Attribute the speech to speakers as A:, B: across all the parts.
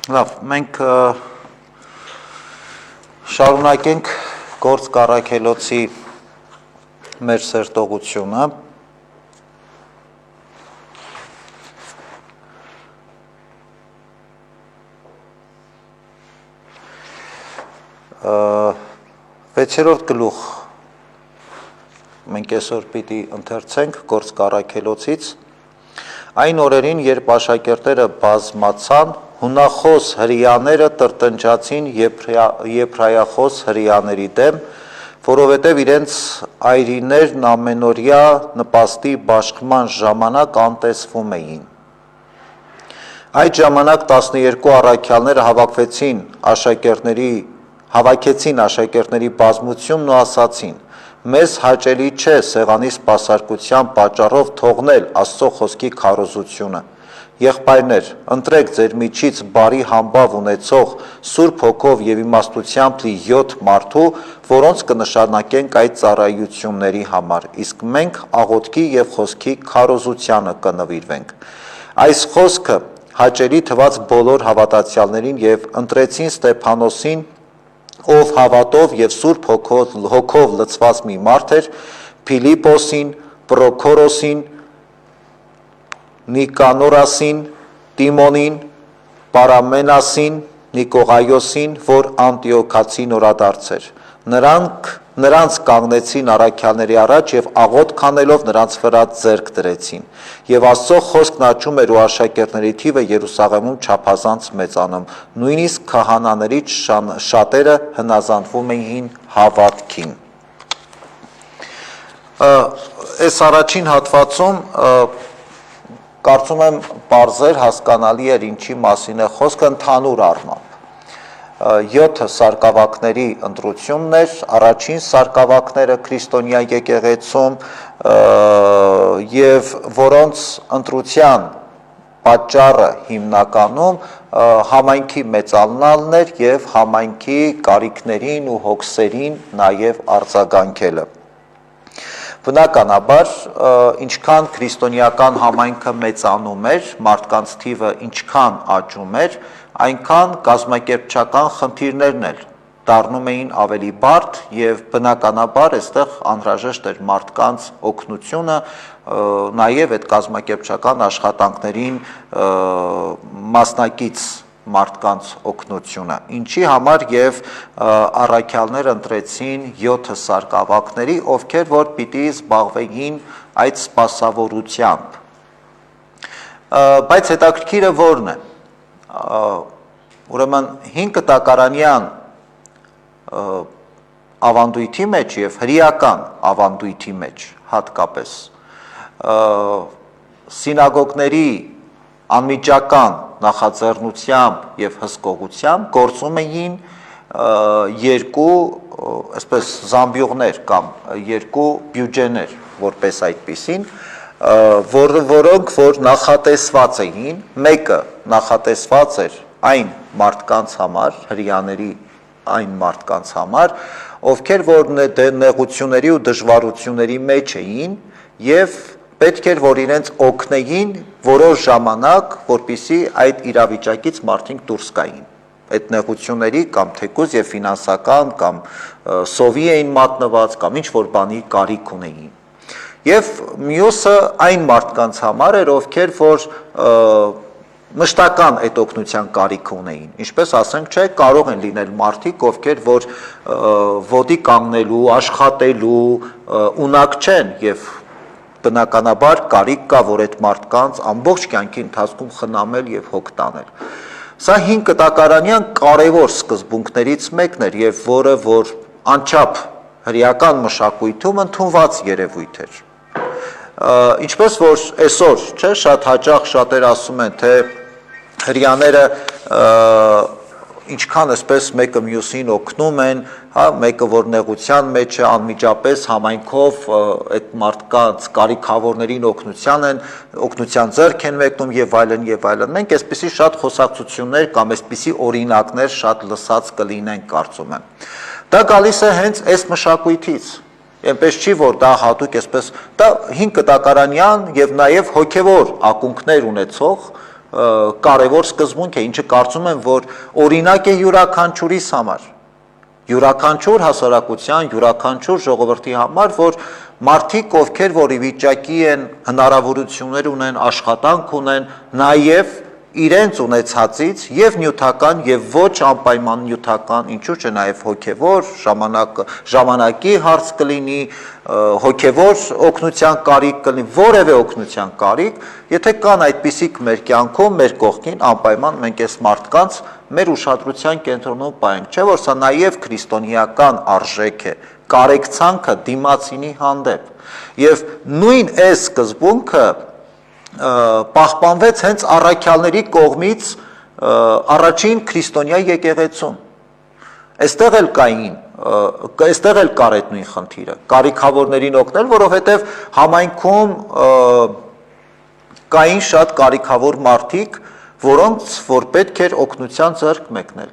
A: Լավ, մենք շարունակենք գործ Կառաքելոցի մեր սերտողությունը։ Վեցերորդ գլուխ մենք այսօր պիտի ընթերցենք գործ Կառաքելոցից։ Այն օրերին, երբ աշակերտները բազմացան, հունախոս հրեաները տրտնջացին եբրայախոս հրեաների դեմ, որովհետև իրենց այրիներն ամենօրյա նպաստի բաշխման ժամանակ անտեսվում էին։ Այդ ժամանակ 12 առաքյալները հավաքեցին աշակերտների բազմությունն ու ասացին. «Մեզ հաճելի չէ սեղանի սպասարկության պատճառով թողնել Աստծո խոսքի քարոզությունը։ Եղբայրներ, ընտրեք ձեր միջից բարի համբավ ունեցող, Սուրբ Հոգով և իմաստությամբ լի 7 մարդու, որոնց կնշանակենք այդ ծառայությունների համար, իսկ մենք աղոթքի և խոսքի քարոզությանը կնվիրվենք»։ Այս խոսքը հաճելի թվաց բոլոր հավատացյալներին և ընտրեցին Ստեփանոսին, ով հավատով և Սուրբ Հոգով լցված մի մարդ էր, Փիլիպոսին, Պրոքորոսին, Նիկանորասին, Տիմոնին, Պարամենասին, Նիկողայոսին, որ Անտիոքացի նորադարձ էր։ Նրանց կանգնեցին առաքյալների առաջ և աղոթք անելով նրանց վրա ձեռք դրեցին։ Եվ Աստծո խոսքն աճում էր ու աշակերտների թիվը Երուսաղեմում չափազանց մեծանում, նույնիսկ քահանաներից շատերը հնազանդվում էին հավատքին։ Այս առաջին հատվածում կարծում եմ պարզեր հասկանալի էր ինչի մասին է խոսքը ընդհանուր առմամբ։ 7 սարկավակների ընտրությունն էր, առաջին սարկավակները քրիստոնյա եկեղեցում և որոնց ընտրության պատճառը հիմնականում համայնքի մեծանալն էր և համայնքի կարիքներին ու հոգսերին նաև արձագանքելը։ Բնականաբար, ինչքան քրիստոնեական համայնքը մեծանում էր, մարդկանց թիվը ինչքան աճում էր, այնքան կազմակերպչական խնդիրներն էլ դառնում էին ավելի բարդ և բնականաբար այստեղ անհրաժեշտ էր մարդկանց օգնությունը, նաև այդ կազմակերպչական աշխատանքներին մասնակից մարդկանց օգնությունը, ինչի համար և առաքյալները ընտրեցին 7 սարկավակների, ովքեր որ պիտի զբաղվեին այդ սպասավորությամբ։ Բայց հետաքրքիրը որն է։ Ուրեմն 5 տակարանյան ավանդույթի մեջ և հրեական ավանդույթի մեջ հատկապես սինագոգների անմիջական նախաձեռնությամբ և հսկողությամբ գործում էին երկու այսպես զամբյուղներ կամ երկու բյուջեներ, որպես այդպիսին, որոնք որ նախատեսված էին, մեկը նախատեսված էր այն մարդկանց համար, հրեաների այն մարդկանց համար, ովքեր որ նեղությունների ու դժվարությունների մեջ էին և պետք էր, որ իրենց օգնեին որոշ ժամանակ, որպեսզի այդ իրավիճակից մարդիկ դուրս գային։ Այդ նեղությունների կամ թեկուզ և ֆինանսական կամ սովի էին մատնված կամ ինչ-որ բանի կարիք ունեին։ Եվ մյուսը այն մարդկանց համար էր, ովքեր որ մշտական այդ օգնության կարիք ունեին, ինչպես ասենք չէ, կարող են լինել մարդիկ, ովքեր որ ոտի կանգնելու, աշխատելու ունակ չեն և բնականաբար կարիք կա, որ այդ մարդկանց ամբողջ կյանքի ընթացքում խնամել և հոգ տանել։ Սա 5 տակարանյան կարևոր սկզբունքներից մեկն էր և որը որ անչափ հրեական մշակույթում ընդունված երևույթ էր։ Ինչպես որ այսօր, չէ, շատ հաճախ շատեր ասում են, թե հրեաները ինչքան այսպես մեկը մյուսին օգնում են, մեկը որ նեղության մեջ է, անմիջապես համայնքով այդ մարդկանց կարիքավորներին օգնության ձեռք են մեկնում և այլն և այլն։ Մենք այսպիսի շատ խոսակցություններ կամ այսպիսի օրինակներ շատ լսած կլինենք, կարծում եմ։ Դա գալիս է հենց այս մշակույթից։ Այնպես չի, որ դա հատուկ այսպես, դա 5 տակարանյան և նաև հոգևոր ակունքներ ունեցող կարևոր սկզբունք է, ինչը կարծում եմ, որ օրինակ է յուրաքանչյուրիս համար, յուրաքանչյուր հասարակության, յուրաքանչյուր ժողովրդի համար, որ մարդիկ, ովքեր որ ի վիճակի են հնարավորություններ ունեն, աշխատանք ունեն, նաև իրենց ունեցածից եւ նյութական եւ ոչ անպայման նյութական, ինչու՞ չէ նաև հոգեվոր ժամանակի հարց կլինի, հոգեվոր օգնության կարիք կլինի, որևէ օգնության կարիք, եթե կան այդպիսիք մեր կյանքում, մեր կողքին, անպայման մենք այս մարդկանց մեր ուշադրության կենտրոնում պահենք, չէ՞ որ սա նաև քրիստոնեական արժեք է, կարեկցանքը դիմացինի հանդեպ, եւ նույն այս սկզբունքը պահպանվեց հենց առաքյալների կողմից առաջին քրիստոնյա եկեղեցում։ Այստեղ էլ կար այդ նույն խնդիրը, կարիքավորներին օգնել, որովհետև համայնքում կային շատ կարիքավոր մարդիկ, որոնց որ պետք էր օգնության ձեռք մեկնել։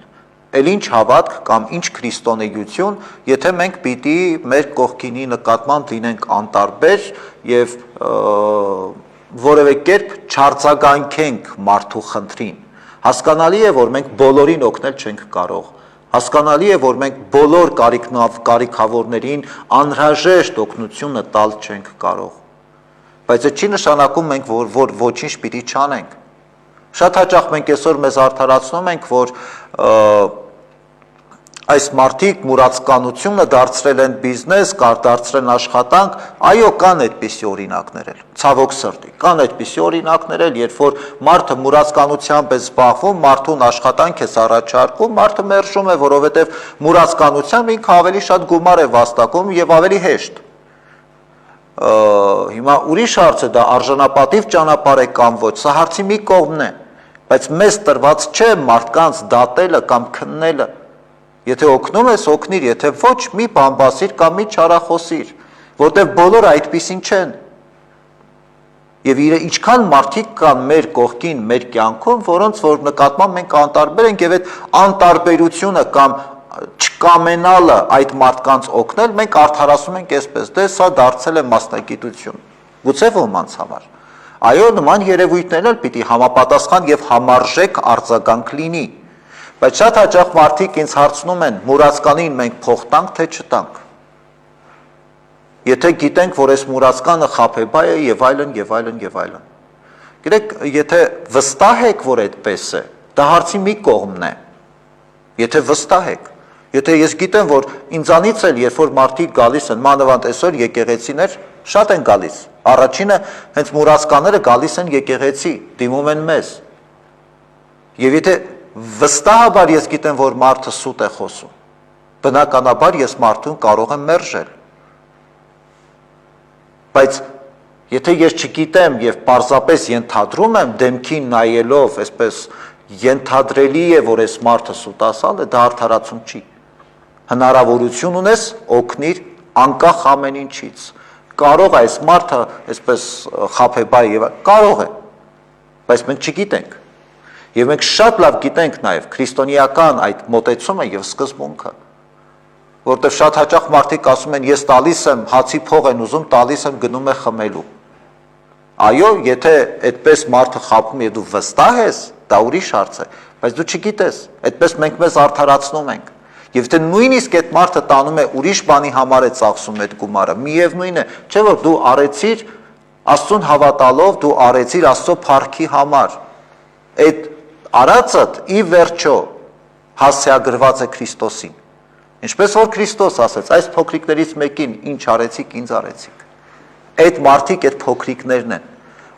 A: Էլ ինչ հավատք կամ ինչ քրիստոնեություն, եթե մենք պիտի մեր կողքինի նկատմամբ լինենք անտարբեր եւ որևէ կերպ չարձագանքենք մարդու խնդրին։ Հասկանալի է, որ մենք բոլորին օգնել չենք կարող։ Հասկանալի է, որ մենք բոլոր կարիքավորներին անհրաժեշտ օգնությունը տալ չենք կարող։ Բայց այդ չի նշանակում մենք, որ ոչինչ պիտի չանենք։ Շատ հաճախ մենք այսօր մեզ արդարացնում ենք, որ այս մարդիկ մուրացկանությունը դարձրել են բիզնես, դարձրել են աշխատանք, այո, կան այդպիսի օրինակներ էլ, ցավոք սրտի, կան այդպիսի օրինակներ էլ, երբ որ մարդը մուրացկանությամբ է զբաղվում, մարդուն աշխատանք է առաջարկում, մարդը մերժում է, որովհետև մուրացկանությամբ ինքը ավելի շատ գումար է վաստակում եւ ավելի հեշտ։ Հիմա ուրիշ հարց է, դա արժանապատիվ ճանապարհ է կամ ոչ, սա հարցի մի կողմն է, բայց մեզ տրված չէ մարդկանց դատելը կամ քննելը։ Եթե օգնում ես, օգնիր, եթե ոչ, մի բամբասիր կամ մի չարախոսիր, որտեղ բոլորը այդպիսին չեն։ Եվ ինչքան մարդիկ կան մեր կողքին, մեր կյանքում, որոնց որ նկատմամբ մենք անտարբեր ենք եւ այդ անտարբերությունը կամ չկամենալը այդ մարդկանց օգնել, մենք արդարացնում ենք այսպես, դե սա դարձել է մասնագիտություն։ Գուցե ոմանց համար։ Այո, նման երևույթներն էլ պիտի համապատասխան եւ համարժեք արձագանք լինի։ Բայց շատ հաճախ մարդիկ ինձ հարցնում են, մուրացկանին մենք փող տանք, թե չտանք։ Եթե գիտենք, որ այս մուրացկանը խաբեբայ է եւ այլն եւ այլն եւ այլն։ Գիտեք, եթե վստահ եք, որ այդպես է, դա հարցի մի կողմն է։ Եթե վստահ եք, եթե ես գիտեմ, որ ինձանից էլ երբ որ մարդիկ գալիս են, մանավանդ այսօր եկեղեցիներ շատ են գալիս։ Առաջինը հենց մուրացկաները գալիս են եկեղեցի, դիմում են մեզ։ Եվ եթե վստահաբար ես գիտեմ, որ մարդը սուտ է խոսում, բնականաբար ես մարդուն կարող եմ մերժել։ Բայց եթե ես չգիտեմ եւ պարզապես ենթադրում եմ դեմքին նայելով, այսպես ենթադրելի է, որ այս մարդը սուտասալ է, դա արդարացում չի։ Հնարավորություն ունես օգնիր անկախ ամեն ինչից։ Կարող է այս մարդը այսպես խաբեբայ եւ կարող է, բայց մենք չգիտենք։ Եվ մենք շատ լավ գիտենք նաև քրիստոնեական այդ մոտեցումը եւ սկզբունքը, որտեղ շատ հաճախ մարդիկ ասում են, ես տալիս եմ, հացի փող են ուզում, տալիս եմ, գնում է խմելու։ Այո, եթե այդպես մարդը խաբում եւ դու վստահ ես, դա ուրիշ հարց է, բայց դու չգիտես, այդպես մենք մեզ արդարացնում ենք։ Եվ թե նույնիսկ այդ մարդը տանում է ուրիշ բանի համար է ծախսում այդ գումարը, միևնույն է, չէ՞ որ դու արեցիր Աստծուն հավատալով, դու արեցիր Աստծո փառքի համար։ Այդ արածդ ի վերջո հասցեագրված է Քրիստոսին։ Ինչպես որ Քրիստոս ասեց, այս փոքրիկներից մեկին ինչ արեցիք, ինձ արեցիք։ Այդ մարդիկ այդ փոքրիկներն են։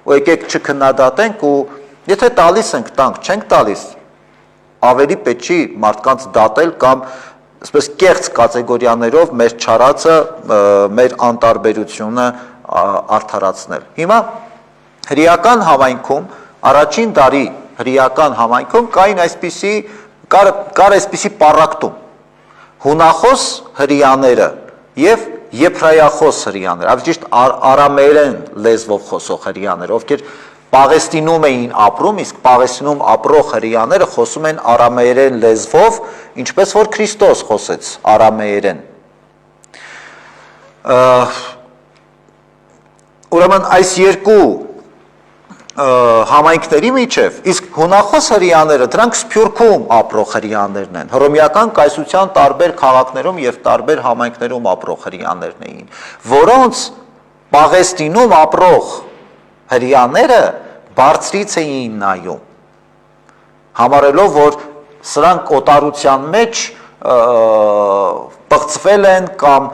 A: Ու եկեք չքննադատենք ու եթե տալիս ենք, տանք, չենք տալիս, ավելի պետք չի մարդկանց դատել կամ այսպես կեղծ կատեգորիաներով մեր չարածը, մեր անտարբերությունը արդարացնել։ Հիմա հրեական համայնքում, առաջին դարի հրեական համայնքում կային կար այսպիսի պառակտում, հունախոս հրեաները եւ եբրայախոս հրեաները, ավելի ճիշտ արամեերեն լեզվով խոսող հրեաները, ովքեր Պաղեստինում էին ապրում, իսկ Պաղեստինում ապրող հրեաները խոսում են արամեերեն լեզվով, ինչպես որ Քրիստոս խոսեց արամեերեն։ Ուրեմն այս երկու համայնքների միջև, իսկ հունախոս հրեաները դրանք Սփյուռքում ապրող հրեաներն են, հռոմեական կայսրության տարբեր քաղաքներում եւ տարբեր համայնքներում ապրող հրեաներն էին, որոնց Պաղեստինում ապրող հրեաները բարձրից էին նայում, համարելով, որ սրանք օտարության մեջ պղծվել են կամ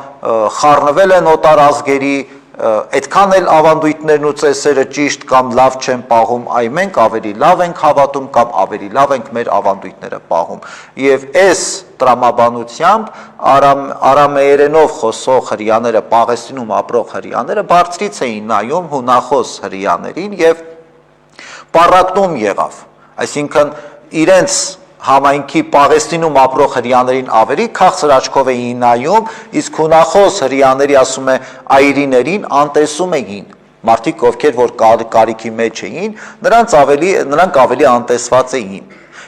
A: խառնվել են օտար ազգերի, այդքան էլ ավանդույթներն ու ծեսերը ճիշտ կամ լավ չեն պահում, այ մենք ավելի լավ ենք հավատում կամ ավելի լավ ենք մեր ավանդույթները պահում։ Եվ այս տրամաբանությամբ արամեերենով խոսող հրեաները, Պաղեստինում ապրող հրեաները բարձրից էին նայում հունախոս հրեաներին եւ պառակտում եղավ, այսինքն իրենց համայնքի Պաղեստինում ապրող հրեաներին ավելի քաղցր աչքով էին նայում, իսկ հունախոս հրեաների, ասում է, այրիներին անտեսում էին, մարդիկ ովքեր որ կարիքի մեջ էին, նրանք ավելի անտեսված էին։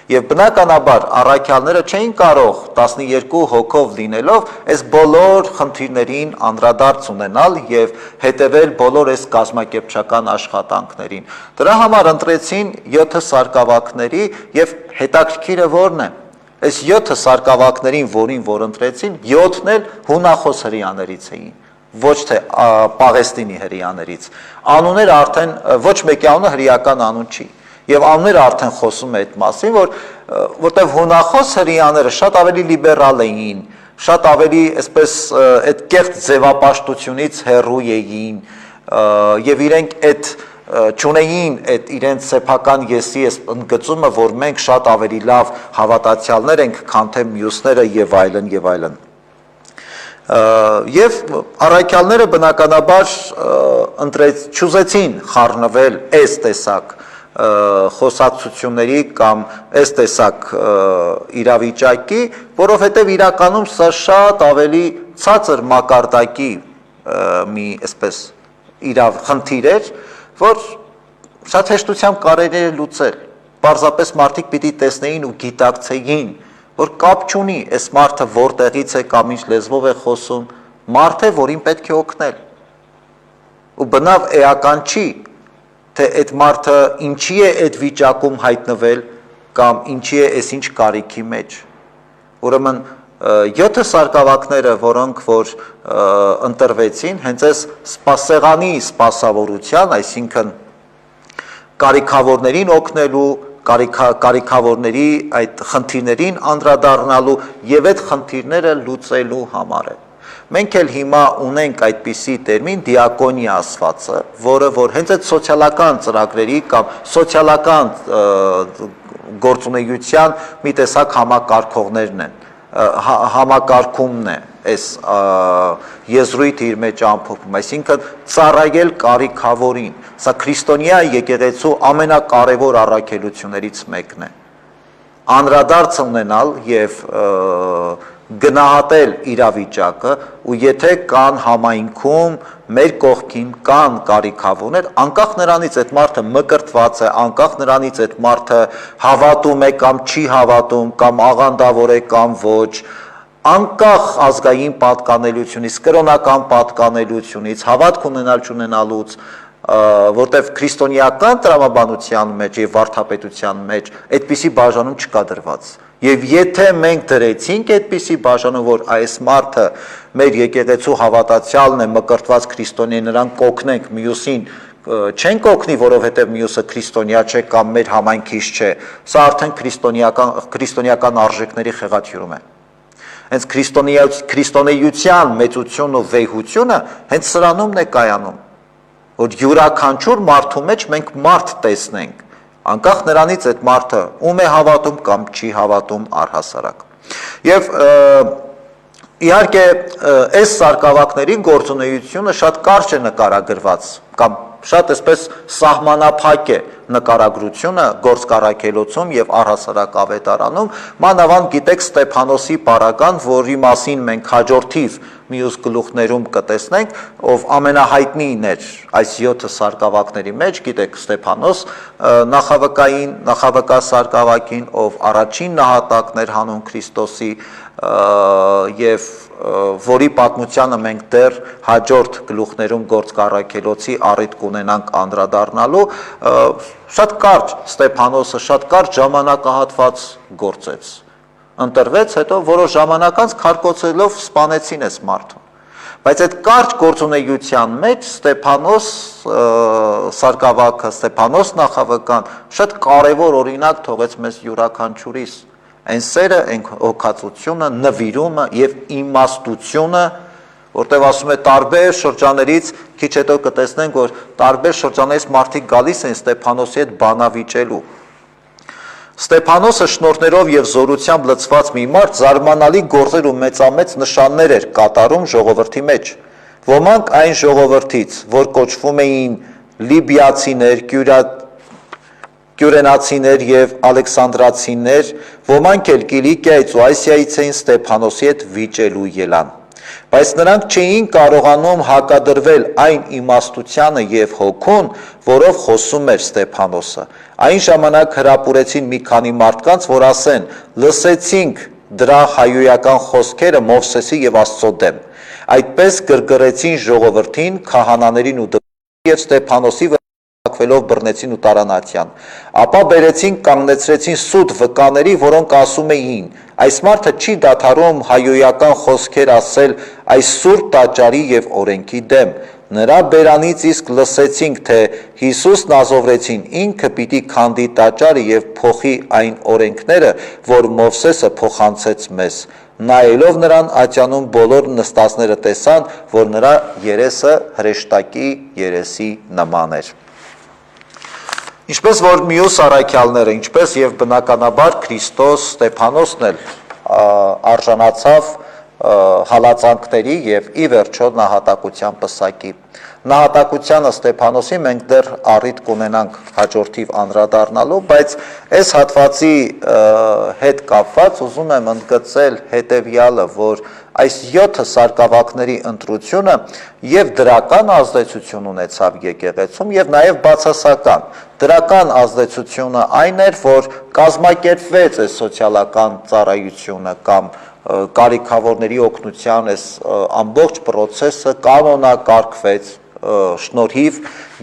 A: Եվ բնականաբար առաքյալները չէին կարող 12 հոգով լինելով այս բոլոր խնդիրներին անդրադարձ ունենալ եւ հետեւել բոլոր այս կազմակերպչական աշխատանքներին։ Դրա համար ընտրեցին 7 սարկավակների եւ հետաքրքիրը որն է։ Այս 7 սարկավակներին, որ ընտրեցին, 7-ն էլ հունախոս հրեաներից էին, ոչ թե Պաղեստինի հրեաներից։ Անունները արդեն ոչ մեկի անունը հրեական անուն չի։ Եվ անունները արդեն խոսում է այդ մասին, որտեղ հունախոս հրեաները շատ ավելի լիբերալ էին, շատ ավելի այսպես այդ կեղծ ձևապաշտությունից հեռու էին, եւ իրենք այդ չունեին այդ իրենց սեփական եսի այս ընդգծումը, որ մենք շատ ավելի լավ հավատացյալներ ենք, քան թե մյուսները եւ այլն եւ այլն։ Եվ առաքյալները բնականաբար չուզեցին խառնվել այս տեսակ խոսակցությունների կամ այս տեսակ իրավիճակի, որովհետև իրականում սա շատ ավելի ցածր մակարդակի մի այսպես խնդիր էր, որ շատ հեշտությամբ կարելի է լուծել, պարզապես մարդիկ պիտի տեսնեին ու գիտակցեին, որ կապ չունի այս մարդը որտեղից է կամ ինչ լեզվով է խոսում, մարդ է, որին պետք է օգնել, ու բնավ էական չի, թե այդ մարդը ինչի է այդ վիճակում հայտնվել կամ ինչի է այս ինչ կարիքի մեջ։ Ուրեմն 7 սարկավակները, որոնք որ ընտրվեցին, հենց այս սպասեղանի սպասավորության, այսինքն կարիքավորներին օգնելու, կարիքավորների այդ խնդիրներին անդրադառնալու եւ այդ խնդիրները լուծելու համար է։ Մենք էլ հիմա ունենք այդպիսի տերմին դիակոնիա ասվածը, որը որ հենց այդ սոցիալական ծրագրերի կամ սոցիալական գործունեության մի տեսակ համակարգողներն են, համակարգումն է այս եզրույթը իր մեջ ամփոփում, այսինքն ծառայել կարիքավորին, սա քրիստոնյա եկեղեցու ամենակարևոր առաքելություններից մեկն է, անդրադարձ ունենալ եւ գնահատել իրավիճակը ու եթե կան համայնքում մեր կողքին կան կարիքավորներ, անկախ նրանից այդ մարդը մկրտված է, անկախ նրանից այդ մարդը հավատում է կամ չի հավատում, կամ աղանդավոր է կամ ոչ, անկախ ազգային պատկանելությունից, կրոնական պատկանելությունից, հավատք ունենալ չունենալուց, որտեղ քրիստոնեական տրամաբանության մեջ եւ վարդապետության մեջ այդպիսի բաժանում չկա դրված։ Եվ եթե մենք դրեցինք այդպիսի բաժանում, որ այս մարդը մեր եկեղեցու հավատացյալն է, մկրտված քրիստոնյա, նրան կօգնենք, մյուսին չենք օգնի, որովհետև մյուսը քրիստոնյա չէ կամ մեր համայնքից չէ, սա արդեն քրիստոնեական արժեքների խեղաթյուրում է։ Հենց քրիստոնեության մեծությունն ու վեհությունը հենց սրանումն է կայանում, որ յուրաքանչյուր մարդու մեջ մենք մարդ տեսնենք, անկախ նրանից այդ մարդը ում է հավատում կամ չի հավատում առհասարակ։ Եվ իհարկե այս սարկավակների գործունեությունը շատ կարճ է նկարագրված կամ շատ այսպես սահմանափակ է նկարագրությունը գործկառաքելոցում եւ առհասարակ ավետարանում, մանավանդ գիտեք Ստեփանոսի պարագան, որի մասին մենք հաջորդիվ մյուս գլուխներում կտեսնենք, ով ամենահայտնին էր այս 7 սարկավակների մեջ, գիտեք Ստեփանոս նախավկա սարկավակին, ով առաջին նահատակն էր հանուն Քրիստոսի եւ որի պատմությանը մենք դեռ հաջորդ գլուխներում գործ կառաքելոցի առիթ կունենանք անդրադառնալու, շատ կարճ Ստեփանոսը շատ կարճ ժամանակահատված գործեց, ընտրվեց, հետո որոշ ժամանակ անց քարկոծելով սպանեցին այս մարդուն, բայց այդ կարճ գործունեության մեջ Ստեփանոս սարկավագը, Ստեփանոս նախավկան շատ կարևոր օրինակ թողեց մեզ յուրաքանչյուրիս, այն սերը, այն հոգացությունը, նվիրումը եւ իմաստությունը, որտեղ ասում է տարբեր շրջաններից, քիչ հետո կտեսնենք, որ տարբեր շրջաններից մարդիկ գալիս են Ստեփանոսի հետ բանավիճելու։ Ստեփանոսը շնորհներով եւ զորությամբ լցված մի մարդ զարմանալի գործեր ու մեծամեծ նշաններ էր կատարում ժողովրդի մեջ։ Ոմանք այն ժողովրդից, որ կոչվում էին լիբիացիներ, Կյուրենացիներ եւ Ալեքսանդրացիներ, ոմանք էլ Կիլիկիայից ու Ասիայից էին Ստեփանոսի հետ վիճելու ելան։ Բայց նրանք չէին կարողանում հակադրվել այն իմաստությանը եւ հոգուն, որով խոսում էր Ստեփանոսը։ Այն ժամանակ հրապուրեցին մի քանի մարդկանց, որ ասեն. լսեցինք դրա հայոյական խոսքերը Մովսեսի եւ Աստծո դեմ։ Այդպես գրգռեցին ժողովրդին, քահանաներին ու եւ Ստեփանոսի ով բռնեցին ու տարանացյան, ապա բերեցին կանգնեցրեցին սուտ վկաների, որոնք ասում էին. այս մարդը չի դադարում հայոյական խոսքեր ասել այս սուրբ տաճարի եւ օրենքի դեմ, նրա բերանից իսկ լսեցինք, թե Հիսուս Նազովրեցին ինքը պիտի քանդի տաճարը եւ փոխի այն օրենքները, որ Մովսեսը փոխանցեց մեզ, նայելով նրան ատյանում բոլոր նստածները տեսան, որ նրա երեսը հրեշտակի երեսի նման էր։ Ինչպես որ մյուս առաքյալները, ինչպես եւ բնականաբար Քրիստոս Ստեփանոսն էլ արժանացավ հալածանքների եւ ի վերջո նահատակության պսակի։ Նահատակությանը Ստեփանոսի մենք դեռ առիթ կունենանք հաջորդիվ անդրադառնալու, բայց այս հատվածի հետ կապված ուզում եմ ընդգծել հետեւյալը, որ այս 7 սարկավակների ընտրությունը եւ դրական ազդեցություն ունեցավ եկեղեցում եւ նաեւ բացասական։ Դրական ազդեցությունը այն էր, որ կազմակերպվեց այս սոցիալական ծառայությունը կամ կարիքավորների օգնության այս ամբողջ process-ը կանոնակարգվեց շնորհիվ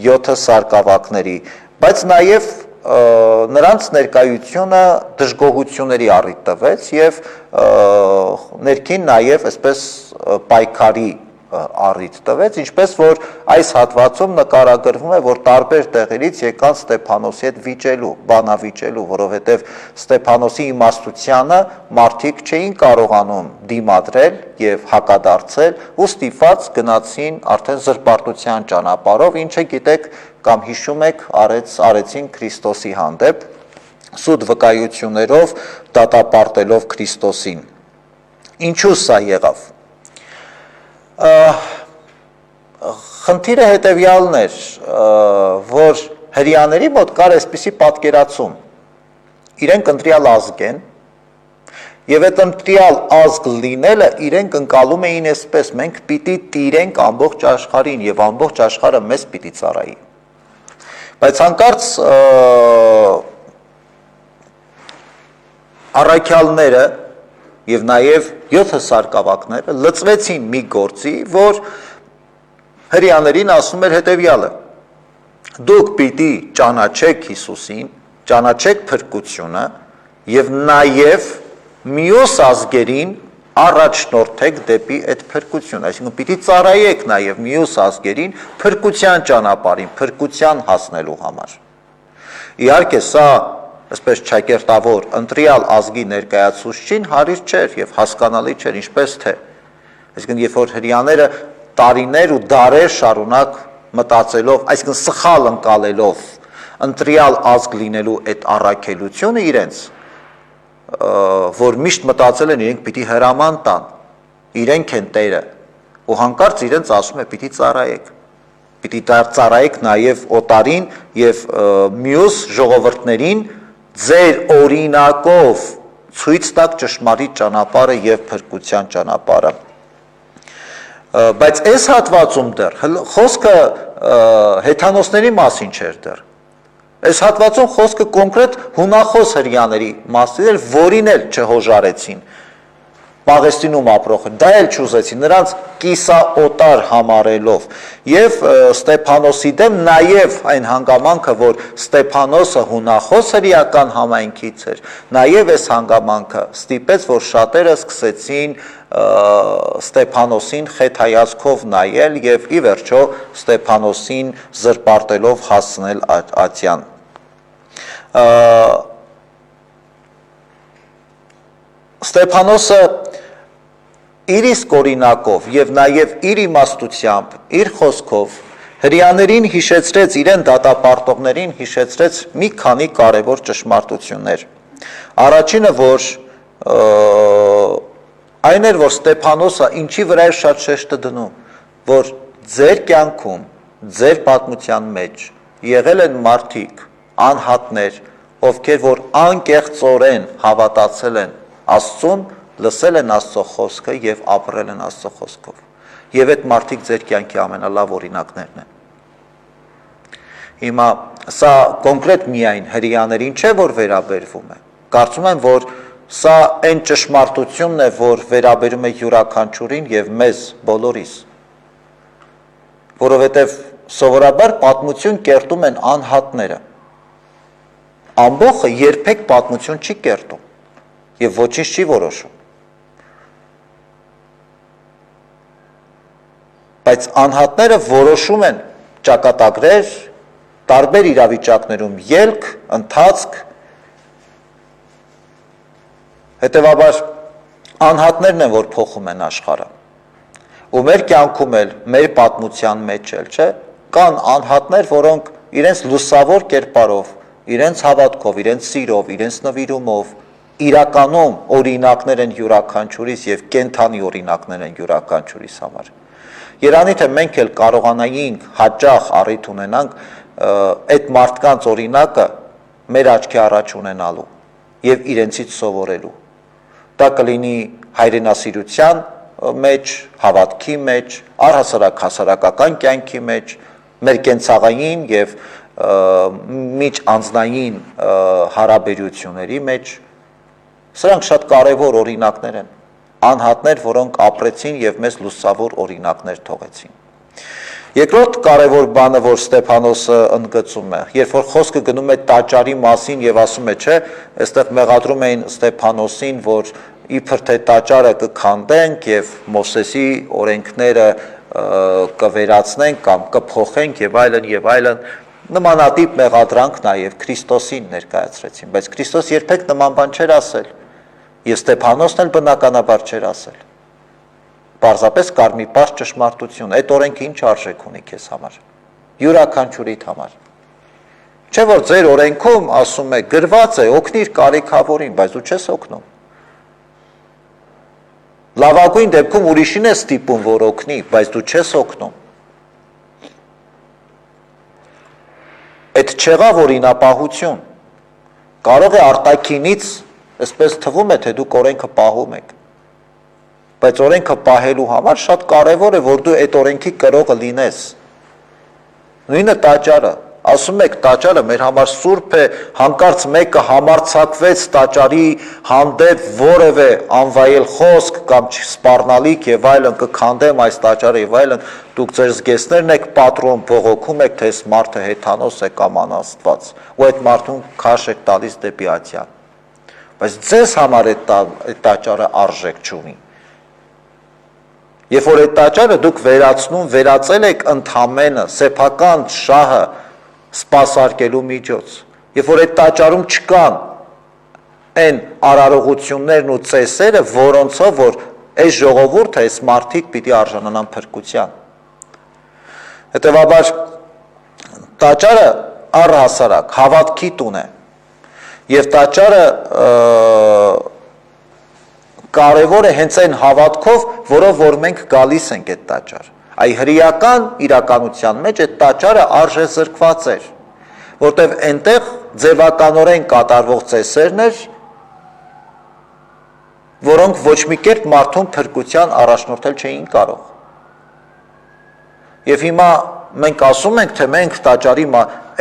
A: 7 սարկավակների, բայց նաեւ նրանց ներկայությունը դժգոհությունների առիթ տվեց եւ ներքին նաեւ այսպես պայքարի առիթ տվեց, ինչպես որ այս հատվածում նկարագրվում է, որ տարբեր տեղերից եկան Ստեփանոսի հետ վիճելու, բանավիճելու, որովհետև Ստեփանոսի իմաստությանը մարդիկ չէին կարողանում դիմադրել եւ հակադարձել, ու ստիպված գնացին արդեն զրպարտության ճանապարհով, ինչը գիտեք կամ հիշում եք, արեցին Քրիստոսի հանդեպ, սուտ վկայություններով դատապարտելով Քրիստոսին։ Ինչու սա եղավ։ Խնդիրը հետևյալն էր, որ հրեաների մոտ կար այսպիսի պատկերացում, իրենք ընտրյալ ազգ են, եւ այդ ընտրյալ ազգ լինելը իրենք ընկալում էին այսպես, մենք պիտի տիրենք ամբողջ աշխարհին եւ ամբողջ աշխարհը մեզ պիտի ծառայի։ Բայց հանկարծ առաքյալները եւ նաեւ 7 սարկավակները լծվեցին մի գործի, որ հրեաներին ասում էր հետեւյալը. դուք պիտի ճանաչեք Հիսուսին, ճանաչեք փրկությունը եւ նաեւ մյուս ազգերին առաջնորդեք դեպի այդ փրկությունը, այսինքն պիտի ծառայեք նաեւ մյուս ազգերին փրկության ճանապարհին, փրկության հասնելու համար։ Իհարկե սա այսպես չակերտավոր ընտրյալ ազգի ներկայացուցչին հարիր չէր եւ հասկանալի չէր, ինչպես թե։ Այսինքն երբ որ հրեաները տարիներ ու դարեր շարունակ մտածելով, այսինքն սխալ ընկալելով ընտրյալ ազգ լինելու այդ առաքելությունը իրենց, որ միշտ մտածել են իրենք պիտի հրաման տան, իրենք են տերը, ու հանկարծ իրենց ասում է պիտի ծառայեք, պիտի ծառայեք նաև օտարին եւ մյուս ժողովուրդներին ձեր օրինակով ցույց տակ ճշմարիտ ճանապարհը եւ փրկության ճանապարհը։ Բայց այս հատվածում դեռ խոսքը հեթանոսների մասին չէր դեռ։ Այս հատվածում խոսքը կոնկրետ հունախոս հրեաների մասին էր, որին էլ չհոժարեցին։ Պաղեստինում ապրող, դա էլ չուզեցին, նրանց կիսաօտար համարելով եւ Ստեփանոսի դեմ նաեւ այն հանգամանքը, որ Ստեփանոսը հունախոս հրեական համայնքից էր, նաեւ այս հանգամանքը ստիպեց, որ շատերը սկսեցին Ստեփանոսին խեթ հայացքով նայել եւ ի վերջո Ստեփանոսին զրպարտելով հասնել ատյան։ Ստեփանոսը իր իսկ օրինակով եւ նաեւ իր իմաստությամբ, իր խոսքով հրեաներին հիշեցրեց, իրեն դատապարտողներին հիշեցրեց մի քանի կարևոր ճշմարտություններ։ Առաջինը, որ այն էր, որ Ստեփանոսը ինչի վրա է շատ շեշտը դնում, որ ձեր կյանքում, ձեր պատմության մեջ եղել են մարդիկ, անհատներ, ովքեր որ անկեղծորեն հավատացել են Աստծուն, լսել են Աստծո խոսքը եւ ապրել են Աստծո խոսքով։ Եվ այդ մարդիկ ձեր կյանքի ամենալավ օրինակներն են։ Հիմա սա կոնկրետ միայն հրեաներին չէ, որ վերաբերվում է։ Կարծում եմ, որ սա այն ճշմարտությունն է, որ վերաբերում է յուրաքանչյուրին եւ մեզ բոլորիս։ Որովհետեւ սովորաբար պատմություն կերտում են անհատները։ Ամբողջը երբեք պատմություն չի կերտում եւ ոչինչ չի որոշում։ Բայց անհատները որոշում են ճակատագրեր, տարբեր իրավիճակներում ելք, ընթացք, հետևաբար անհատներն են, որ փոխում են աշխարհը։ Ու մեր կյանքում էլ, մեր պատմության մեջ էլ, չէ, կան անհատներ, որոնք իրենց լուսավոր կերպարով, իրենց հավատքով, իրենց սիրով, իրենց նվիրումով իրականում օրինակներ են յուրաքանչյուրիս եւ կենթանի օրինակներ են յուրաքանչյուրիս համար։ Երանի թե մենք էլ կարողանայինք հաճախ առիթ ունենանք այդ մարդկանց օրինակը մեր աչքի առաջ ունենալու եւ իրենցից սովորելու։ Դա կլինի հայրենասիրության մեջ, հավատքի մեջ, առհասարակ հասարակական կյանքի մեջ, մեր կենցաղային եւ միջանձնային հարաբերությունների մեջ։ Սրանք շատ կարևոր օրինակներ են, անհատներ, որոնք ապրեցին եւ մեզ լուսավոր օրինակներ թողեցին։ Երկրորդ կարևոր բանը, որ Ստեփանոսը ընդգծում է, երբ որ խոսքը գնում է տաճարի մասին եւ ասում է, չէ, այստեղ մեղադրում էին Ստեփանոսին, որ իբր թե տաճարը կքանդենք եւ Մովսեսի օրենքները կվերացնենք կամ կփոխենք եւ այլն, նմանատիպ մեղադրանք նաեւ Քրիստոսին ներկայացրեցին, բայց Քրիստոս երբեք նման բան չէր ասել։ Եվ Ստեփանոսն էլ բնականաբար չէր ասել։ Պարզապես կար մի պարզ ճշմարտություն, այդ օրենքը ինչ արժեք ունի քեզ համար, յուրաքանչյուրիդ համար։ Չէ՞ որ ձեր օրենքում ասում է գրված է օգնիր կարիքավորին, բայց դու չես օգնում։ Լավագույն դեպքում ուրիշին է ստիպում, որ օգնի, բայց դու չես օգնում։ Այդ չեղավ օրինապահություն։ Կարող է արտաքինից այսպես թվում է, թե դուք օրենքը պահում եք, բայց օրենքը պահելու համար շատ կարևոր է, որ դու այդ օրենքի կրողը լինես։ Նույնը տաճարը, ասում եք տաճարը մեր համար սուրբ է, հանկարծ մեկը համարձակվեց տաճարի հանդեպ որևէ անվայել խոսք կամ սպառնալիք եւ այլն, կքանդեմ այս տաճարը եւ այլն, դուք ձեր զգեստներն եք պատրում, բողոքում եք, թե այս մարդը հեթանոս է կամ անաստված, ու այդ մարդուն քաշ եք տալիս դեպի ատյան։ Բայց ձեզ համար այդ տաճարը արժեք չունի։ Երբ որ այդ տաճարը դուք վերածել եք ընդամենը սեփական շահը սպասարկելու միջոց, երբ որ այդ տաճարում չկան այն արարողություններն ու ծեսերը, որոնցով որ այս ժողովուրդը, այս մարդիկ պիտի արժանանան փրկության։ Հետևաբար տաճարը առհասարակ հավատքի տուն է։ Եվ տաճարը կարևոր է հենց այն հավատքով, որով որ մենք գալիս ենք այդ տաճար։ Այ հրեական իրականության մեջ այդ տաճարը արժեզրկված էր, որտեղ այնտեղ ձևականորեն կատարվող ծեսերն էր, որոնք ոչ մի կերպ մարդուն փրկության առաջնորդել չէին կարող։ Եվ հիմա մենք ասում ենք, թե մենք տաճարի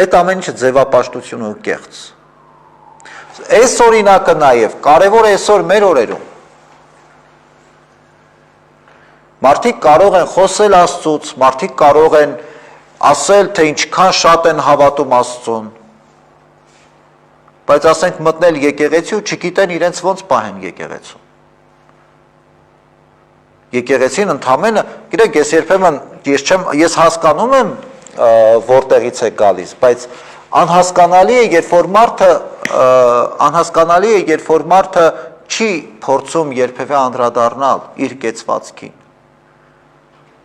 A: այդ ամեն ինչը ձևապաշտություն ու կեղծ։ Այս օրինակը նաև կարևոր է այսօր մեր օրերում։ Մարդիկ կարող են խոսել Աստծուց, մարդիկ կարող են ասել, թե ինչքան շատ են հավատում Աստծուն, բայց ասենք մտնել եկեղեցի ու չգիտեն իրենց ոնց պահեն եկեղեցու։ Եկեղեցին ընդամենը, գիտեք, ես հասկանում եմ որտեղից է գալիս, բայց անհասկանալի է, երբ որ մարդը չի փորձում երբևէ անդրադառնալ իր կեցվածքին։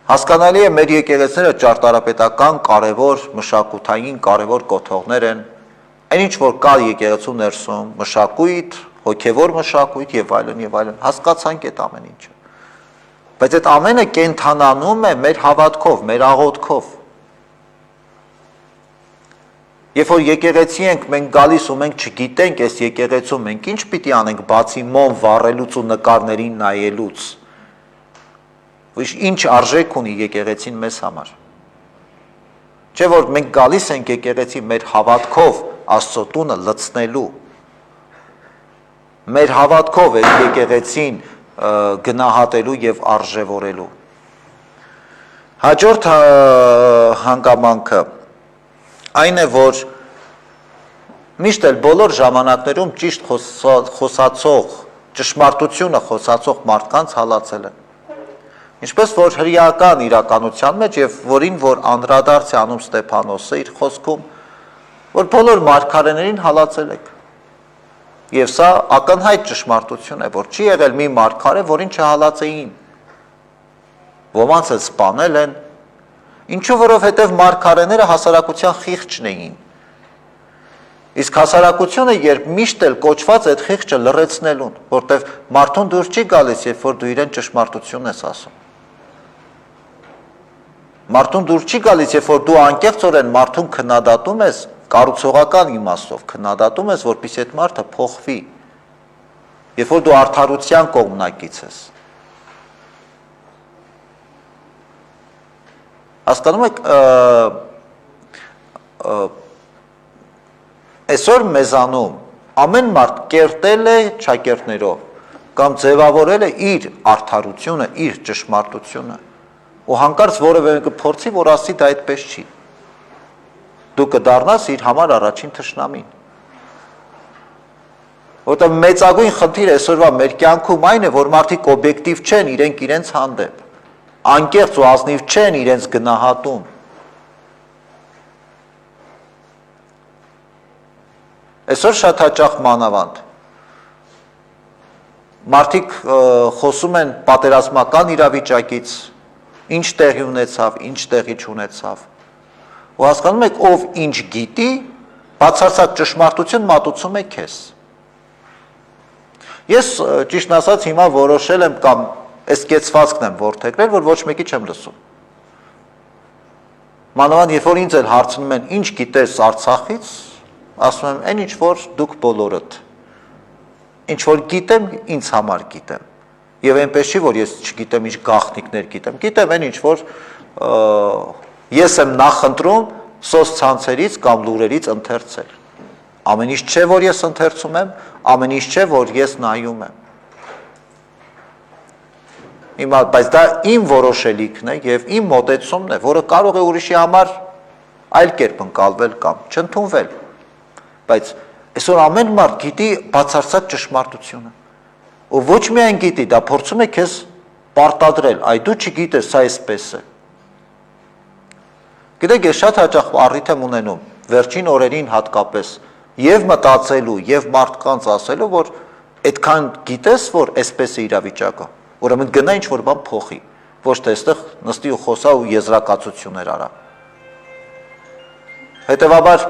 A: Հասկանալի է, մեր եկեղեցիները ճարտարապետական կարևոր մշակութային կարևոր կոթողներ են, այն ինչ որ կա եկեղեցու ներսում, մշակույթ, հոգևոր մշակույթ եւ այլն, հասկացանք այդ ամեն ինչը։ Բայց այդ ամենը կենթանանում է մեր հավատքով, մեր աղոթքով։ Երբ որ եկեղեցի ենք, մենք գալիս ու մենք չգիտենք այս եկեղեցու, մենք ինչ պիտի անենք բացի մոմ վառելուց ու նկարներին նայելուց։ Ինչ արժեք ունի եկեղեցին մեզ համար։ Չէ՞ որ մենք գալիս ենք եկեղեցի մեր հավատքով Աստծո տունը լցնելու։ Մեր հավատքով այս եկեղեցին գնահատելու եւ արժեվորելու։ Հաջորդ հանգամանքը այն է, որ միշտ էլ բոլոր ժամանակներում ճիշտ խոսացող, ճշմարտությունը խոսացող մարդկանց հալածել են։ Ինչպես որ հրեական իրականության մեջ եւ որին որ անդրադարձ է անում Ստեփանոսը իր խոսքում, որ բոլոր մարգարեներին հալածել եք։ Եվ սա ակնհայտ ճշմարտություն է, որ չի եղել մի մարգարե, որին չհալածեին։ Ոմանց էլ սպանել են, ինչու որովհետև մարգարեները հասարակության խիղճն էին։ Իսկ հասարակությունը երբ միշտ էլ կոչված է այդ խիղճը լռեցնելուն, որտեղ մարդուն դուր չի գալիս, երբ որ դու իրեն ճշմարտությունն ես ասում։ Մարդուն դուր չի գալիս, երբ որ դու անկեղծորեն մարդուն քննադատում ես, կառուցողական իմաստով քննադատում ես, որպեսզի այդ մարդը փոխվի, երբ որ դու արդարության կողմնակից ես։ Հասկանում եք, այսօր մեզանում ամեն մարդ կերտել է շակերտներով կամ ձևավորել է իր արդարությունը, իր ճշմարտությունը ու հանկարծ որևէ մեկը փորձի, որ ասի դա այդպես չի։ Դու կդառնաս իր համար առաջին թշնամին։ Որտեղ մեծագույն խնդիրը այսօրվա մեր կյանքում այն է, որ մարդիկ օբյեկտիվ չեն իրենց հանդեպ, անկեղծ ու ազնիվ չեն իրենց գնահատում։ Այսօր շատ հաճախ մանավանդ մարդիկ խոսում են պատերազմական իրավիճակից, ինչ տեղի ունեցավ, ինչ տեղի չունեցավ։ Ու հասկանում եք, ով ինչ գիտի, բացարձակ ճշմարտություն մատուցում է քեզ։ Ես ճիշտ ասած հիմա որոշել եմ կամ այս կեցվածքն եմ որդեգրել, որ ոչ մեկի չեմ լսում։ Մանավանդ երբ որ ինձ էլ հարցնում են, ինչ գիտես Արցախից, ասում եմ, այն ինչ որ դուք բոլորդ։ Ինչ որ գիտեմ, ինձ համար գիտեմ։ Եվ այնպես չի, որ ես չգիտեմ ինչ գաղտնիքներ գիտեմ։ Գիտեմ այն ինչ որ ես եմ նախընտրում սոցցանցերից կամ լուրերից ընթերցել։ Ամեն ինչ չէ, որ ես ընթերցում եմ, ամեն ինչ չէ, որ ես նայում եմ։ Հիմա, բայց դա իմ որոշելիքն է եւ իմ մոտեցումն է, որը կարող է ուրիշի համար այլ կերպ ընկալվել կամ չընդունվել։ Բայց այսօր ամեն մարդ գիտի բացարձակ ճշմարտությունը։ Ու ոչ միայն գիտի, դա փորձում է քեզ պարտադրել, այ դու չգիտես, սա այսպես է։ Գիտեք, ես շատ հաճախ առիթ եմ ունենում վերջին օրերին հատկապես եւ մտածելու եւ մարդկանց ասելու, որ այդքան գիտես, որ այսպես է իրավիճակը, ուրեմն գնա ինչ որ բան փոխի, ոչ թե այստեղ նստի ու խոսա ու եզրակացություններ արա։ Հետևաբար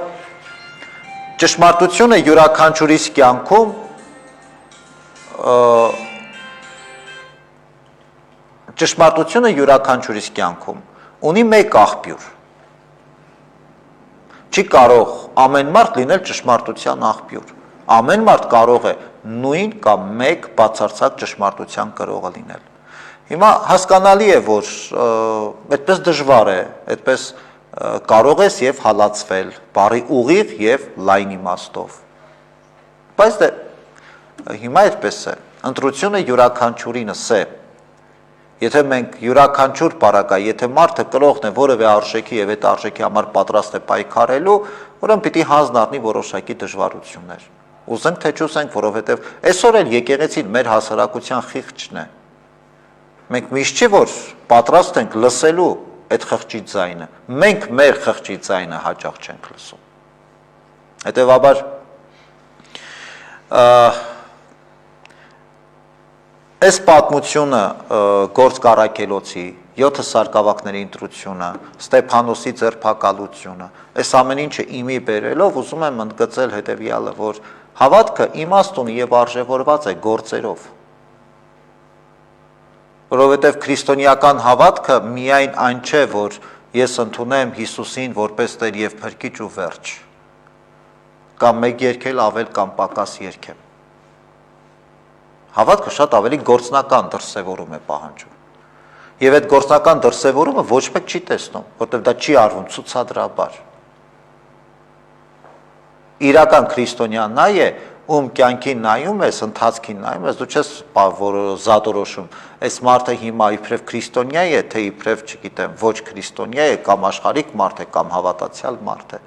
A: ճշմարտությունը յուրաքանչյուրիս կյանքում ճշմարտությունը յուրաքանչյուրիս կյանքում ունի մեկ աղբյուր։ Չի կարող ամեն մարդ լինել ճշմարտության աղբյուր։ Ամեն մարդ կարող է նույն կամ մեկ բացարձակ ճշմարտության կրողը լինել։ Հիմա հասկանալի է, որ այդպես դժվար է, այդպես կարող ես եւ հալածվել, բարի ուղիղ եւ լայն իմաստով։ Բայց հիմա այդպես է, ընտրությունը յուրաքանչյուրինս է։ Եթե մենք յուրաքանչյուր բարակա, եթե մարդը կրողն է որևէ արժեքի եւ այդ արժեքի համար պատրաստ է պայքարելու, ուրեմն պիտի հանձն առնի որոշակի դժվարություններ։ Ուզենք թե չուզենք, որովհետեւ այսօր էլ եկեղեցին մեր հասարակության խիղճն է։ Մենք միշտ չի որ պատրաստ ենք լսելու այդ խղճի ձայնը։ Մենք մեր խղճի ձայնը հաճախ չենք լսում։ Հետևաբար այս պատմությունը Գործ Կարաքելոցի 7 սարկավակների ընտրությունը, Ստեփանոսի ձերբակալությունը, այս ամեն ինչը իմի բերելով ուզում եմ ընդգծել հետևյալը, որ հավատքը իմաստ ունի եւ արժեվորված է գործերով։ Որովհետեւ քրիստոնեական հավատքը միայն այն չէ, որ ես ընդունեմ Հիսուսին որպես Տեր եւ Փրկիչ ու վերջ, կամ մեկ երգել ավել կամ պակաս երգեմ։ Հավատքը շատ ավելի գործնական դրսևորում է պահանջում։ Եվ այդ գործնական դրսևորումը ոչ մեկ չի տեսնում, որտեղ դա չի արվում ցուցադրաբար։ Իրական քրիստոնյան նա է, ում կյանքին նայում ես, ընթացքին նայում ես, դու չես զատորոշում, այս մարդը հիմա իբրև քրիստոնյա է, թե իբրև, չգիտեմ, ոչ քրիստոնյա է, կամ աշխարհիկ մարդ է, կամ հավատացյալ մարդ է։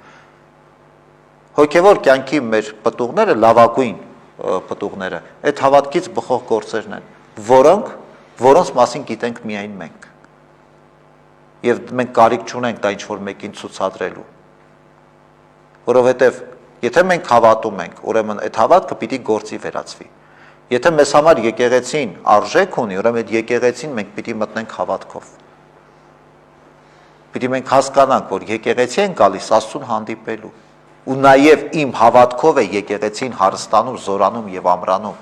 A: Հոգևոր կյանքի մեր պտուղները լավագույն պտուղները, այդ հավատքից բխող գործերն են, որոնց մասին գիտենք միայն մենք։ Եվ մենք կարիք չունենք դա ինչ-որ մեկին ցուցադրելու։ Որովհետև եթե մենք հավատում ենք, ուրեմն այդ հավատքը պիտի գործի վերածվի։ Եթե մեզ համար եկեղեցին արժեք ունի, ուրեմն այդ եկեղեցին մենք պիտի մտնենք հավատքով։ Պիտի մենք հասկանանք, որ եկեղեցի են գալիս Աստծուն հանդիպելու։ Ու նաև իմ հավատքով է եկեղեցին հարստանում, զորանում եւ ամրանում։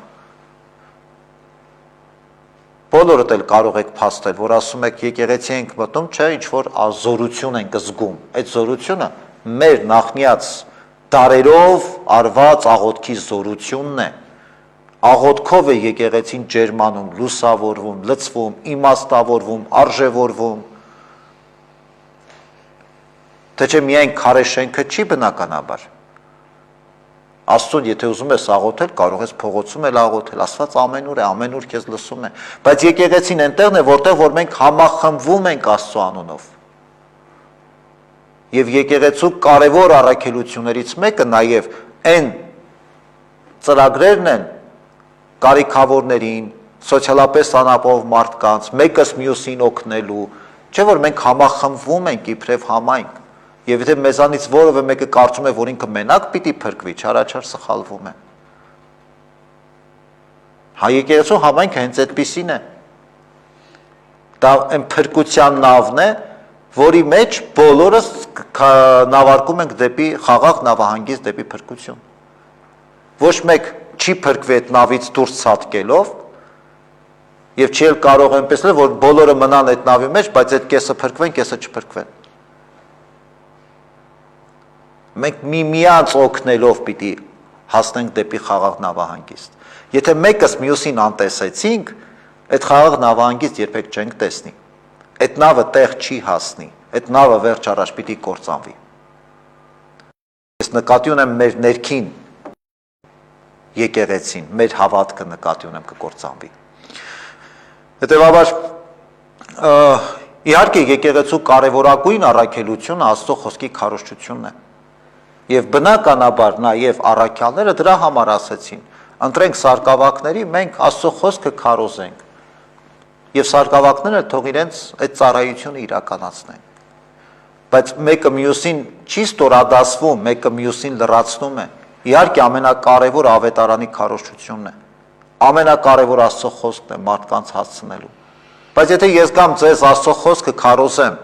A: Բոլորդ էլ կարող եք փաստել, որ ասում եք եկեղեցի ենք մտնում, չէ, ինչ որ զորություն ենք զգում։ Այդ զորությունը մեր նախնիած դարերով արված աղոթքի զորությունն է։ Աղոթքով է եկեղեցին ջերմանում, լուսավորվում, լցվում, իմաստավորվում, արժևորվում։ Թե չէ միայն քարե շենքը չի բնականաբար։ Աստծուն, եթե ուզում ես աղոթել, կարող ես փողոցում էլ աղոթել, Աստված ամենուր է, ամենուր քեզ լսում է, բայց եկեղեցին այնտեղն է, որտեղ որ մենք համախմբվում ենք Աստծո անունով։ Եվ եկեղեցու կարևոր առաքելություններից մեկը նաև այն ծրագրերն են կարիքավորներին, սոցիալապես անապահով մարդկանց, մեկս մյուսին օգնելու, չէ՞ որ մենք համախմբվում ենք իբրև համայնք։ Եվ եթե մեզանից որևէ մեկը կարծում է, որ ինքը մենակ պիտի փրկվի, չարաչար սխալվում է։ Հայ եկեղեցու համայնքը հենց այդպիսին է։ Դա այն փրկության նավն է, որի մեջ բոլորս նավարկում ենք դեպի խաղաղ նավահանգիստ, դեպի փրկություն։ Ոչ մեկ չի փրկվի այդ նավից դուրս ցատկելով, եւ չի էլ կարող այնպես լինել, որ բոլորը մնան այդ նավի մեջ, բայց այդ կեսը փրկվեն, կեսը չփրկվեն։ Մենք միմյանց օգնելով պիտի հասնենք դեպի խաղաղ նավահանգիստ։ Եթե մեկս մյուսին անտեսեցինք, այդ խաղաղ նավահանգիստ երբեք չենք տեսնի։ Այդ նավը տեղ չի հասնի, այդ նավը վերջ առաջ պիտի կործանվի։ Ես նկատի ունեմ մեր ներքին եկեղեցին, մեր հավատքը նկատի ունեմ կկործանվի։ Հետևաբար իհարկե եկեղեցու կարևորագույն առաքելությունը Աստծո խոսքի քարոզչությունն է։ Եվ բնականաբար նաև առաքյալները դրա համար ասեցին. ընտրենք սարկավակների, մենք Աստծո խոսքը քարոզենք։ Եվ սարկավակները թող իրենց այդ ծառայությունը իրականացնեն։ Բայց մեկը մյուսին չի ստորադասվում, մեկը մյուսին լրացնում է։ Իհարկե ամենակարևոր ավետարանի քարոզչությունն է։ Ամենակարևոր Աստծո խոսքն է մարդկանց հասցնելու։ Բայց եթե ես գամ ձեզ Աստծո խոսքը քարոզեմ,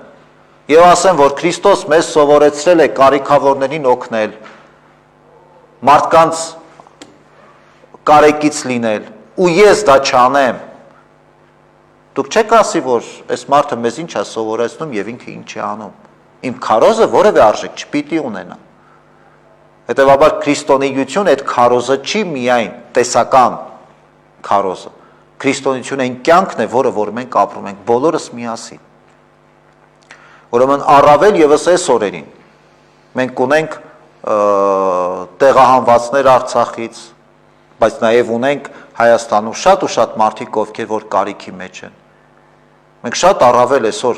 A: եւ ասեմ, որ Քրիստոս մեզ սովորեցրել է կարիքավորներին օգնել, մարդկանց կարեկից լինել, ու ես դա չանեմ, դուք չեք ասի, որ այս մարդը մեզ ինչ է սովորեցնում եւ ինքը ինչ է անում։ Իմ քարոզը որևէ արժեք չպիտի ունենա։ Հետևաբար քրիստոնեություն այդ քարոզը չի միայն տեսական քարոզը։ Քրիստոնեությունը այն կյանքն է, որը որ մենք ապրում ենք բոլորս միասին։ Ուրեմն առավել եւս այս օրերին մենք ունենք տեղահանվածներ Արցախից, բայց նաև ունենք Հայաստանում շատ ու շատ մարդիկ, ովքեր որ կարիքի մեջ են։ Մենք շատ առավել այսօր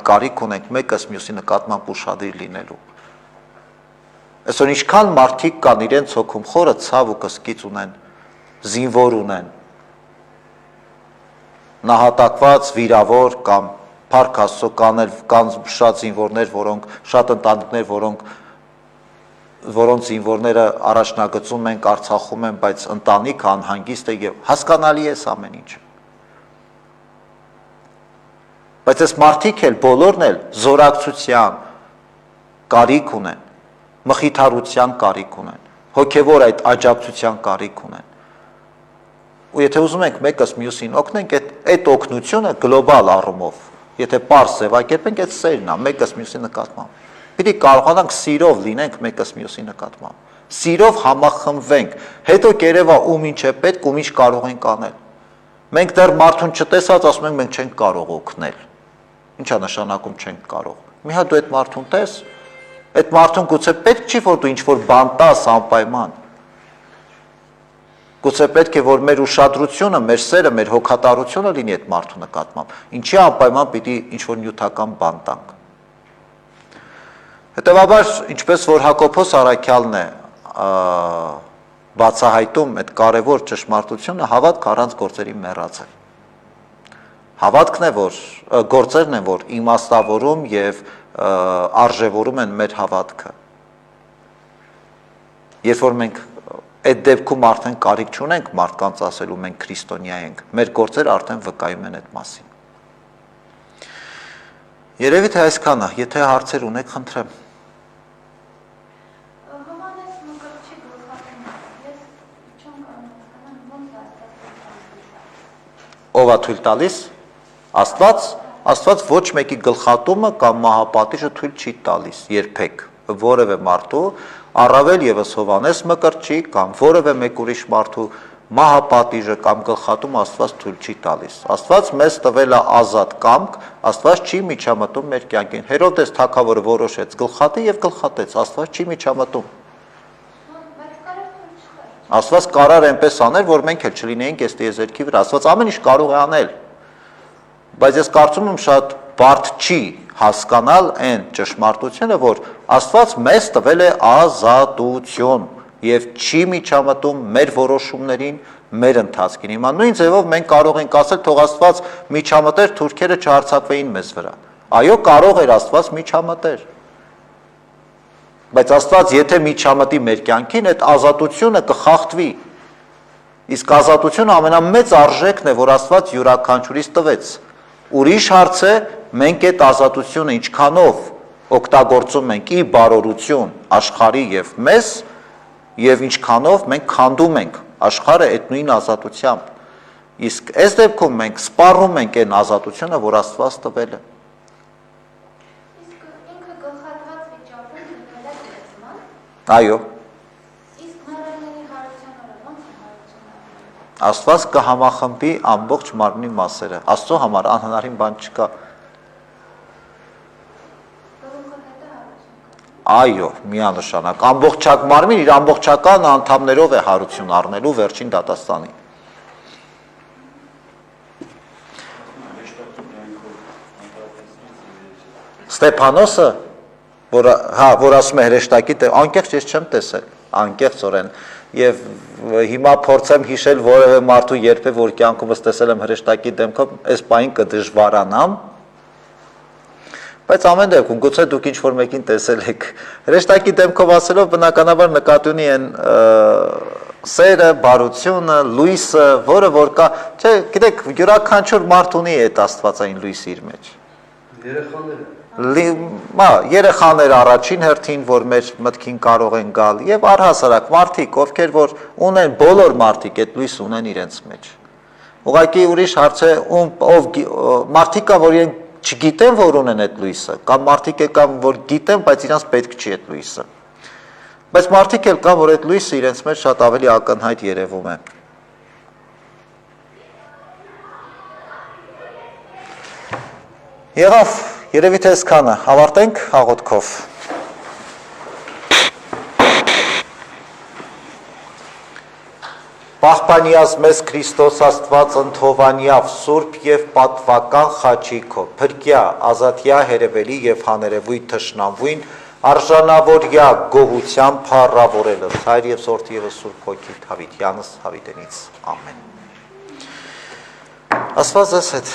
A: կարիք ունենք մեկս մյուսի նկատմամբ ուշադիր լինելու։ Այսօր ինչքան մարդիկ կան իրենց հոգում խորը ցավ ու կսկիծ ունեն, զինվոր ունեն, նահատակված, վիրավոր կամ Փառք Աստծո կան շատ զինվորներ, շատ ընտանիքներ, որոնց զինվորները առաջնագծում են, Արցախում են, բայց ընտանիքը անհանգիստ է եւ հասկանալի է ամեն ինչ։ Բայց այս մարդիկ էլ բոլորն էլ զորակցության կարիք ունեն, մխիթարության կարիք ունեն, հոգևոր այդ աջակցության կարիք ունեն։ Ու եթե ուզում ենք մեկս մյուսին օգնենք, այդ օգնությունը գլոբալ առումով, եթե պարզ ձևակերպենք, այդ սերն է մեկս մյուսի նկատմամբ։ Պիտի կարողանանք սիրով լինենք մեկս մյուսի նկատմամբ։ Սիրով համախմբվենք, հետո կերևա ում ինչ է պետք, ում ինչ կարող ենք անել։ Մենք դեռ մարդուն չտեսած ասում ենք մենք չենք կարող օգնել։ Ինչա նշանակում չենք կարող։ Մի հատ դու այդ մարդուն տես, այդ մարդուն գուցե պետք չի որ դու ինչ-որ բան տաս անպայման։ Գուցե պետք է որ մեր ուշադրությունը, մեր սերը, մեր հոգատարությունը լինի այդ մարդու նկատմամբ։ Ինչի անպայման պիտի ինչ-որ նյութական բան տանք։ Հետևաբար, ինչպես որ Հակոբոս Առաքյալն է բացահայտում այդ կարևոր ճշմարտությունը, հավատք առանց գործերի մեռած է։ Հավատքն է, որ գործերն են, որ իմաստավորում եւ արժևորում են մեր հավատքը։ Երբ որ մենք այդ դեպքում արդեն կարիք չունենք մարդկանց ասելու մենք քրիստոնյա ենք, մեր գործերը արդեն վկայում են այդ մասին։ Երևի թե այսքանը, եթե հարցեր ունեք, խնդրեմ։ Ով է թույլ տալիս։ Աստված ոչ մեկի գլխատումը կամ մահապատիժը թույլ չի տալիս երբեք որևէ մարդու, առավել եւս Հովանես Մկրտչի կամ որևէ մեկ ուրիշ մարդու մահապատիժը կամ գլխատումը Աստված թույլ չի տալիս։ Աստված մեզ տվել է ազատ կամք, Աստված չի միջամտում մեր կյանքին։ Հերովդես թագավորը որոշեց գլխատի եւ գլխատեց, Աստված չի միջամտում։ Աստված կարար այնպես անել, որ մենք էլ չլինեինք այս տիեզերքի վրա։ Աստված ամեն ինչ կարող է անել։ Բայց ես կարծում եմ շատ բարդ չի հասկանալ այն ճշմարտությունը, որ Աստված մեզ տվել է ազատություն եւ չի միջամտում մեր որոշումներին, մեր ընթացքին։ Հիմա նույն ձևով մենք կարող ենք ասել, թող Աստված միջամտեր, թուրքերը չհարձակվեին մեզ վրա։ Այո, կարող էր Աստված միջամտեր։ Բայց Աստված եթե միջամտի մեր կյանքին, այդ ազատությունը կխախտվի։ Իսկ ազատությունը ամենամեծ արժեքն է, որ Աստված յուրաքանչյուրից տվեց։ Ուրիշ հարց է, մենք այդ ազատությունը ինչքանով օգտագործում ենք ի բարօրություն աշխարհի եւ մեզ, եւ ինչքանով մենք քանդում ենք աշխարհը այդ նույն ազատությամբ։ Իսկ այս դեպքում մենք սպառում ենք այն ազատությունը, որ Աստված տվել է։ Այո։ Աստված կհամախմբի ամբողջ մարմնի մասերը։ Աստծո համար անհնարին բան չկա։ Այո, միանշանակ։ Ամբողջակ մարմին իր ամբողջական անդամներով է հարություն առնելու վերջին դատաստանին։ Ստեփանոսը, որ ասում է հրեշտակի, անկեղծ ես չեմ տեսել, անկեղծորեն, եւ հիմա փորձեմ հիշել որևէ մարդու երբե որ կյանքումս տեսել եմ հրեշտակի դեմքով, այս պահին կդժվարանամ, բայց ամեն դեպքում գուցե դուք ինչ որ մեկին տեսել եք, հրեշտակի դեմքով ասելով բնականաբար նկատի ունի են սերը, բարությունը, լույսը, որը որ կա, չէ, գիտեք, յուրաքանչյուր մարդ ունի այդ աստվածային լույսը իր մեջ։ Երեխաներ առաջին հերթին, որ մեր մտքին կարող են գալ, եւ առհասարակ մարդիկ, ովքեր որ ունեն, բոլոր մարդիկ այդ լույս ունեն իրենց մեջ։ Ուղղակի ուրիշ հարց է, մարդիկ կա, որ իրենք չգիտեն, որ ունեն այդ լույսը, կամ մարդիկ կան, որ գիտեն, բայց իրանց պետք չի այդ լույսը։ Բայց մարդիկ էլ կան, որ այդ լույսը իրենց մեջ շատ ավելի ակնհայտ երևում է։ Եղավ, երևի թե այսքանը, ավարտենք աղոթքով։ Պահպան Պահպանյաս մեզ Քրիստոս Աստված ընթովանյավ սուրբ եւ պատվական խաչիկով փրկյա ազատյա հերևելի եւ հաներևույթ թշնամվույն արժանավորյա գողությամբ փառավորելս Հայր եւ Որդի եւ Սուրբ Հոգի Հավիտյանս հավիտենից ամեն Աստված ձեզ հետ